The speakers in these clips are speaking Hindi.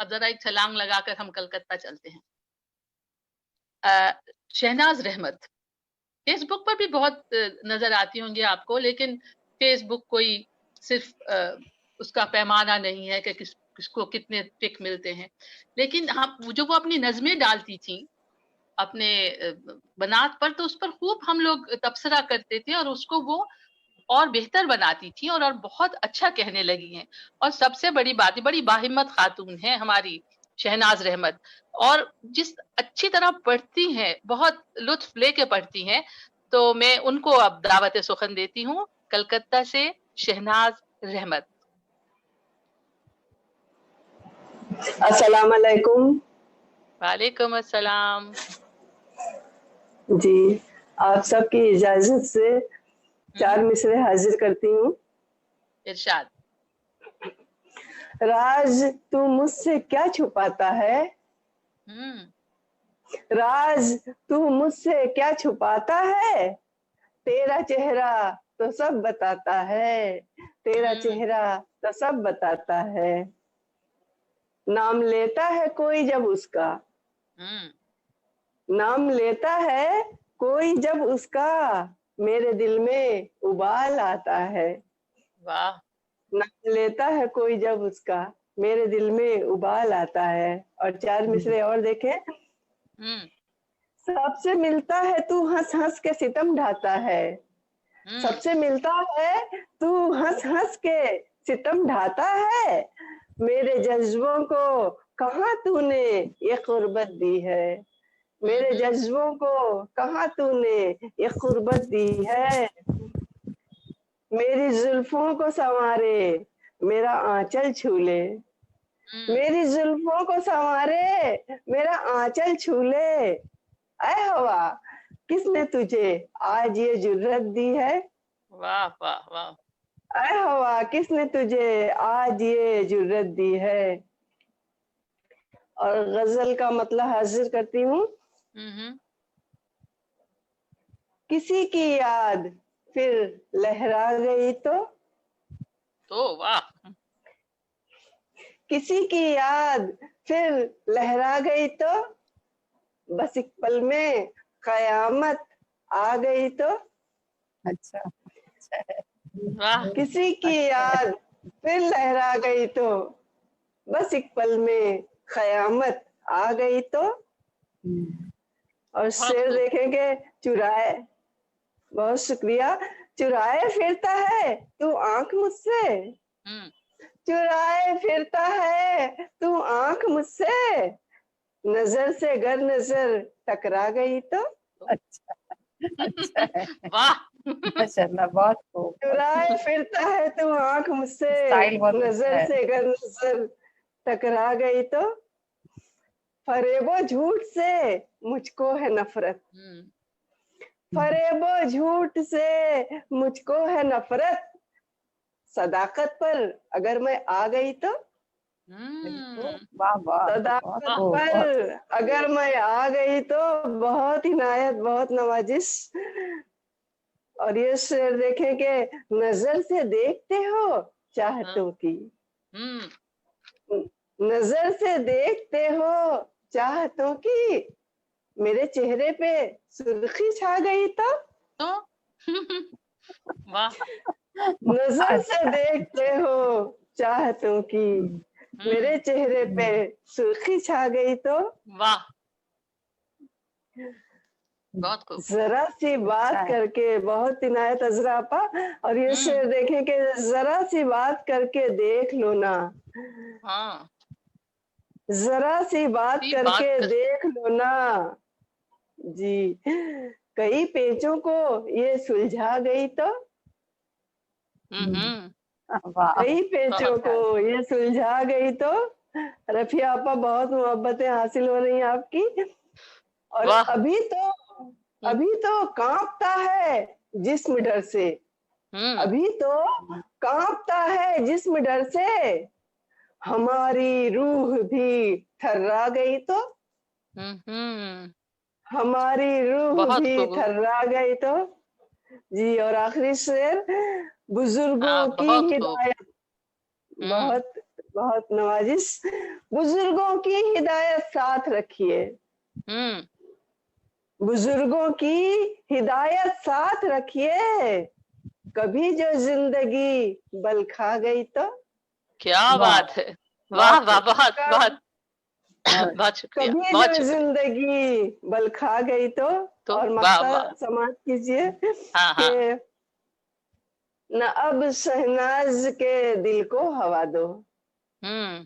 अब जरा एक छलांग लगाकर हम कलकत्ता चलते हैं। शहनाज रहमत फेसबुक पर भी बहुत नजर आती होंगी आपको, लेकिन फेसबुक कोई सिर्फ उसका पैमाना नहीं है कि किसको कितने टिक मिलते हैं। लेकिन हम जो वो अपनी नज़में डालती थी अपने बनात पर, तो उस पर खूब हम लोग तबसरा करते थे और उसको वो और बेहतर बनाती थी और बहुत अच्छा कहने लगी हैं। और सबसे बड़ी बात, बड़ी बाहिम्मत खातून है हमारी शहनाज रहमत, और जिस अच्छी तरह पढ़ती हैं, बहुत लुत्फ लेके पढ़ती हैं। तो मैं उनको अब दावत सुखन देती हूँ, कलकत्ता से शहनाज रहमत। अस्सलाम वालेकुम। वालेकुम अस्सलाम। जी, आप सबकी इजाजत से 4 मिसरे हाजिर करती हूँ। इरशाद। राज तू मुझसे क्या छुपाता है, राज तू मुझसे क्या छुपाता है, तेरा चेहरा तो सब बताता है, तेरा चेहरा तो सब बताता है। नाम लेता है कोई जब उसका, नाम लेता है कोई जब उसका, मेरे दिल में उबाल आता है। वाह। नाम लेता है कोई जब उसका, मेरे दिल में उबाल आता है। और 4 मिसरे और देखें। सबसे मिलता है तू हंस हंस के सितम ढाता है, सबसे मिलता है तू हंस हंस के सितम ढाता है। मेरे जज्बों को कहाँ तूने ये कुर्बत दी है, मेरे जज्बों को कहाँ तूने ये कुर्बत दी है। मेरी जुल्फों को संवारे मेरा आंचल छू ले, मेरी जुल्फों को संवारे मेरा आंचल छू ले। ऐ हवा किसने तुझे आज ये जुर्रत दी है, वाह वाह वाह। ऐ हवा किसने तुझे आज ये जुर्रत दी है। और गजल का मतलब हाजिर करती हूँ। किसी की याद फिर लहरा गई तो वाह। किसी की याद फिर लहरा गई तो, बस एक पल में कयामत आ गई तो। अच्छा, किसी की याद फिर लहरा गई तो, बस एक पल में कयामत आ गई तो। और शेर देखेंगे। चुराए, बहुत शुक्रिया। चुराए फिरता है तू आंख मुझसे, चुराए फिरता है तू आंख मुझसे, नजर से गर नजर टकरा गई तो। अच्छा, अच्छा है। वाह माशाल्लाह, बहुत खूब। चुराए फिरता है तू आंख मुझसे, नजर से गर नजर टकरा गई तो। फरेबो झूठ से मुझको है नफरत, फरेबो झूठ से मुझको है नफरत, सदाकत पर अगर मैं आ गई तो। वाह वाह। सदाकत पर अगर मैं आ गई तो, बहुत इनायत, बहुत नवाजिश। और ये शेर देखें कि नजर से देखते हो चाहतों की, नजर से देखते हो चाहतों की, मेरे चेहरे पे सुर्खी छा गई तो। वाह। नजर से देखते हो चाहतों की, मेरे चेहरे पे सुर्खी छा गई तो। वाह, बहुत खूब। जरा सी बात करके, बहुत इनायत अजरा आपा। और ये शेर देखें कि जरा सी बात करके देख लो ना, हाँ, जरा सी बात करके देख लो ना जी, कई पेचों को ये सुलझा गई तो। कई पेचों को ये सुलझा गई तो। रफिया आपा, बहुत मोहब्बतें हासिल हो रही हैं आपकी। और अभी तो कांपता है जिस्म डर से, अभी तो कांपता है जिस्म डर से, हमारी रूह भी थर्रा गई तो। हमारी रूह भी थर्रा गई तो जी। और आखिरी शेर, बुजुर्गों की हिदायत, बहुत बहुत नवाजिश। बुजुर्गों की हिदायत साथ रखिए, बुजुर्गों की हिदायत साथ रखिए, कभी जो जिंदगी बल खा गई तो। क्या वाह बात है, वाह वाह, बहुत बहुत और बहुत शुक्रिया, कभी बहुत जो शुक्रिया। जिंदगी बल खा गई तो। तो और वाह मक्ता वाह, समाप्त कीजिए हाँ हाँ, कि न अब शहनाज के दिल को हवा दो, हम्म,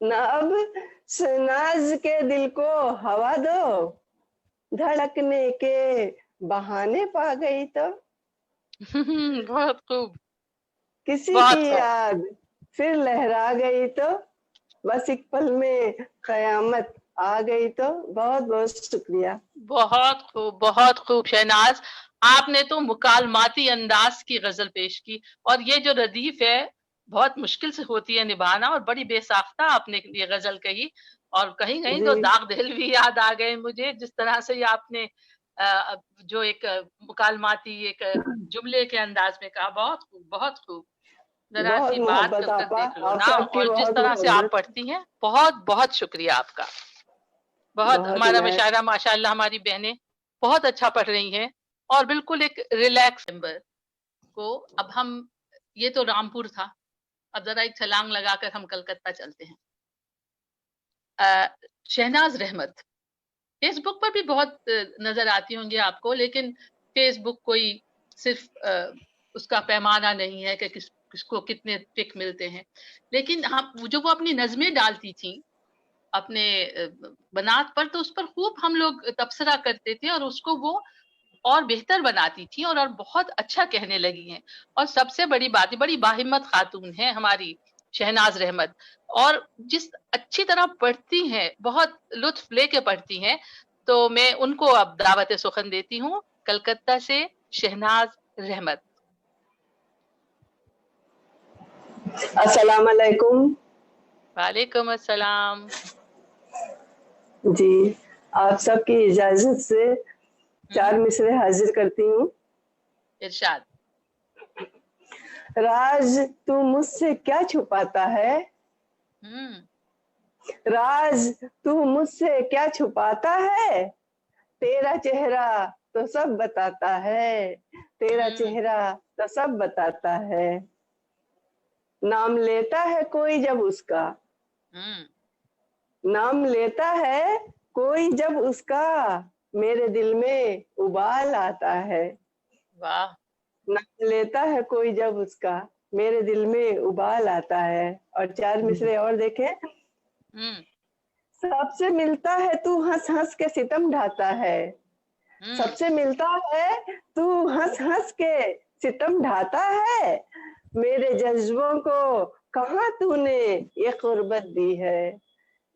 न अब शहनाज के दिल को हवा दो, धड़कने के बहाने पा गई तो। बहुत खूब, किसी की बहुत खूब, याद फिर लहरा गई तो, बस एक पल में कयामत आ गई तो। बहुत बहुत शुक्रिया। बहुत खूब, बहुत खूब शहनाज, आपने तो मुकालमाती अंदाज की गजल पेश की। और ये जो रदीफ है बहुत मुश्किल से होती है निभाना, और बड़ी बेसाख्ता आपने ये गजल कही। और कहीं कहीं तो जी दाग दिल भी याद आ गए मुझे, जिस तरह से ये आपने जो एक मुकालमाती एक जुमले के अंदाज में कहा। बहुत खूब, बहुत खूब। जरा बहुत सी बात मोहब्बत कर कर आपा, देख लो ना, आपसे आपकी और जिस बहुत तरह से आप मोहब्बत। पढ़ती हैं, बहुत बहुत शुक्रिया आपका। बहुत, बहुत हमारा इनायत। मुशायरा माशाल्लाह हमारी बहनें बहुत अच्छा पढ़ रही हैं, और बिल्कुल एक रिलैक्स नंबर को। अब हम, ये तो रामपुर था, अब जरा एक छलांग लगाकर हम कलकत्ता चलते हैं। शहनाज रहमत फेसबुक पर भी बहुत नजर आती होंगी आपको, लेकिन फेसबुक कोई सिर्फ उसका पैमाना नहीं है कि किसको कितने टिक मिलते हैं। लेकिन हम जो वो अपनी नज़में डालती थी अपने बनात पर, तो उस पर खूब हम लोग तबसरा करते थे, और उसको वो और बेहतर बनाती थी, और बहुत अच्छा कहने लगी हैं। और सबसे बड़ी बात, बड़ी बाहिम्मत खातून है हमारी शहनाज रहमत, और जिस अच्छी तरह पढ़ती हैं, बहुत लुत्फ लेके पढ़ती हैं। तो मैं उनको अब दावत सुखन देती हूँ, कलकत्ता से शहनाज रहमत। अस्सलाम वालेकुम। वालेकुम अस्सलाम। जी, आप सबकी इजाजत से हम्म, 4 मिसरे हाजिर करती हूँ। इरशाद। राज तू मुझसे क्या छुपाता है, हम्म, राज तू मुझसे क्या छुपाता है, तेरा चेहरा तो सब बताता है, तेरा हम्म, चेहरा तो सब बताता है। नाम लेता है कोई जब उसका, हम्म, नाम लेता है कोई जब उसका, मेरे दिल में उबाल आता है। वाह। नाम लेता है कोई जब उसका, मेरे दिल में उबाल आता है। और 4 मिसरे और देखें। हम्म, सबसे मिलता है तू हंस हंस के सितम ढाता है, हम्म, सबसे मिलता है तू हंस हंस के सितम ढाता है, मेरे जज्बों को कहाँ तूने ये कुर्बत दी है,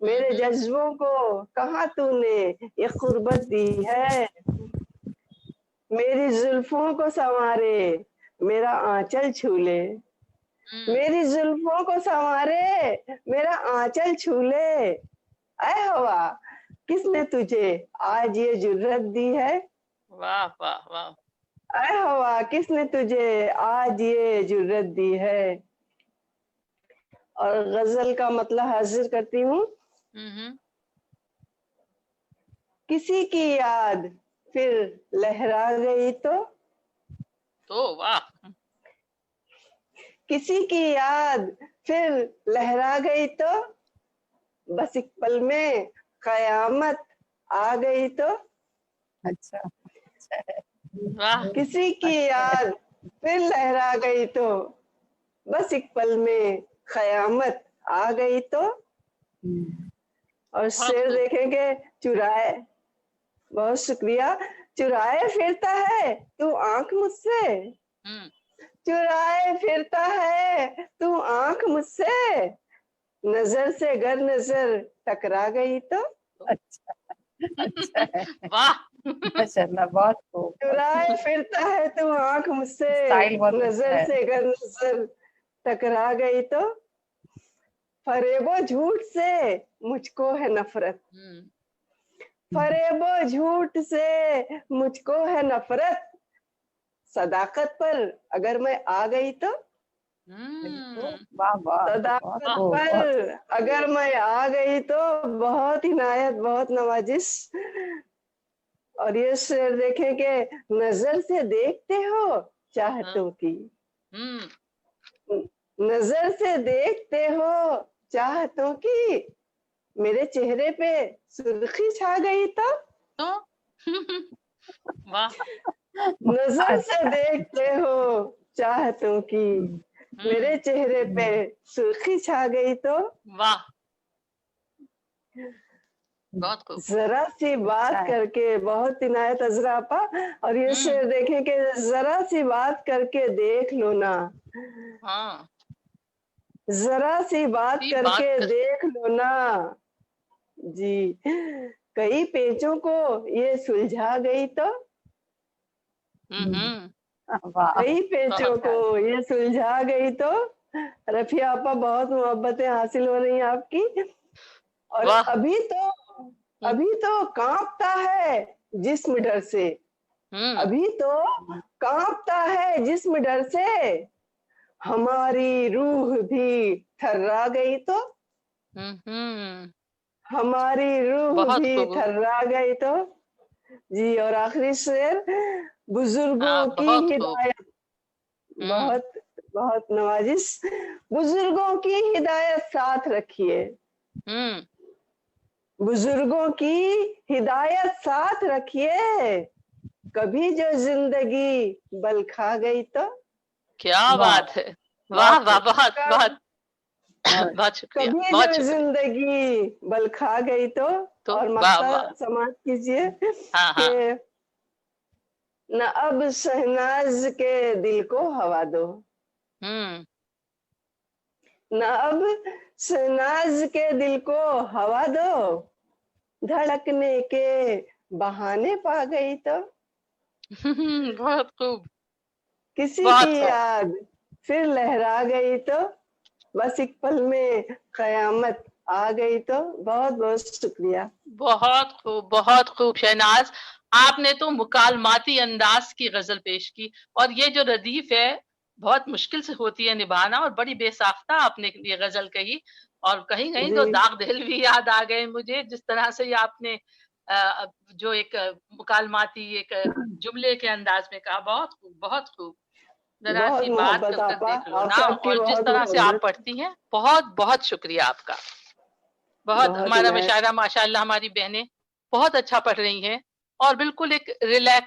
मेरे हम्म, जज्बों को कहाँ तूने ये कुर्बत दी है। मेरी जुल्फों को संवारे मेरा आंचल छू ले, हम्म, मेरी जुल्फों को संवारे मेरा आंचल छू ले। ऐ हवा किसने तुझे आज ये जुर्रत दी है, वाह वाह वाह। ऐ हवा किसने तुझे आज ये जुर्रत दी है। और गजल का मतलब हाजिर करती हूँ। हम्म, किसी की याद फिर लहरा गई तो वाह। किसी की याद फिर लहरा गई तो, बस एक पल में कयामत आ गई तो। अच्छा, अच्छा है। वाह। किसी की अच्छा है। याद फिर लहरा गई तो, बस एक पल में कयामत आ गई तो। हम्म, और बहुत शेर खूब। देखेंगे। चुराए, बहुत शुक्रिया। चुराए फिरता है तू आंख मुझसे, हम्म, चुराए फिरता है तू आंख मुझसे, नजर से गर नजर टकरा गई तो। अच्छा, अच्छा है। वाह। माशाल्लाह, बहुत खूब, बहुत चुराए फिरता है तू आंख मुझसे, स्टाइल बहुत अच्छा नजर है। से गर नजर टकरा गई तो। फरेबो झूठ से मुझको है नफरत, हम्म, फरेबो झूठ से मुझको है नफरत, सदाकत पर अगर मैं आ गई तो। हम्म। वाह वाह, बहुत सदाकत खूब, बहुत पर अगर मैं आ गई तो बहुत इनायत, बहुत नवाजिश। और ये शेर देखे कि नजर से देखते हो हाँ। चाहतों की, हम्म। नजर से देखते हो चाहतों की, मेरे चेहरे पे सुर्खी छा गई तो, तो वाह। नजर से अच्छा। देखते हो चाहतों की, मेरे हम्म। चेहरे पे सुर्खी छा गई तो, वाह, बहुत खूब। जरा सी बात अच्छा है। करके, बहुत इनायत अजरा आपा। और ये हम्म। शेर देखें कि जरा सी बात करके देख लो ना, हाँ, जरा सी बात ये बात करके कर। देख लो ना जी, कई पेचों को ये सुलझा गई तो, हम्म। वाह, कई पेचों बहुत। अच्छा। को ये सुलझा गई तो। रफिया आपा, बहुत मोहब्बतें हासिल हो रही हैं आपकी। और वाह। अभी तो कांपता है जिस्म डर से, हम्म। अभी तो कांपता है जिस्म डर से, हमारी रूह भी थर्रा गई तो, हम्म। हमारी रूह बहुत भी खूब। थर्रा गई तो जी। और आखिरी शेर, हाँ, बुजुर्गों की बहुत खूब। हिदायत, हम्म। बहुत बहुत नवाजिश, बुजुर्गों की हिदायत साथ रखिए, हम्म। बुजुर्गों की हिदायत साथ रखिए, कभी जो जिंदगी बल खा गई तो, क्या वाह, बात है। वाह बहुत वाह, खूब। बहुत कब- बहुत बहुत बहुत शुक्रिया, कभी जो बहुत शुक्रिया। जिंदगी बल खा गई तो। तो और वाह मक्ता वाह। समाप्त कीजिए हाँ कि हाँ। न अब शहनाज के दिल को हवा दो, हम्म। न अब शहनाज के दिल को हवा दो, धड़कने के बहाने पा गई तो, बहुत खूब। किसी की बहुत खूब। याद फिर लहरा गई तो, बस एक पल में कयामत आ गई तो। बहुत बहुत शुक्रिया। बहुत खूब, बहुत खूब शहनाज। आपने तो मुकालमाती अंदाज की गजल पेश की, और ये जो रदीफ है बहुत मुश्किल से होती है निभाना, और बड़ी बेसाख्ता आपने ये गजल कही। और कहीं कहीं जी तो दाग दिल भी याद आ गए मुझे, जिस तरह से ये आपने जो एक मुकालमाती एक जुमले के अंदाज में कहा। बहुत खूब, बहुत खूब। जरा बहुत सी बात मोहब्बत कर कर आपा, देख लो ना, आपसे आपकी और जिस बहुत तरह से आप मोहब्बत, पढ़ती हैं, बहुत बहुत शुक्रिया आपका। बहुत, बहुत हमारा इनायत। मुशायरा माशाल्लाह हमारी बहनें बहुत अच्छा पढ़ रही हैं, और बिल्कुल एक रिलैक्स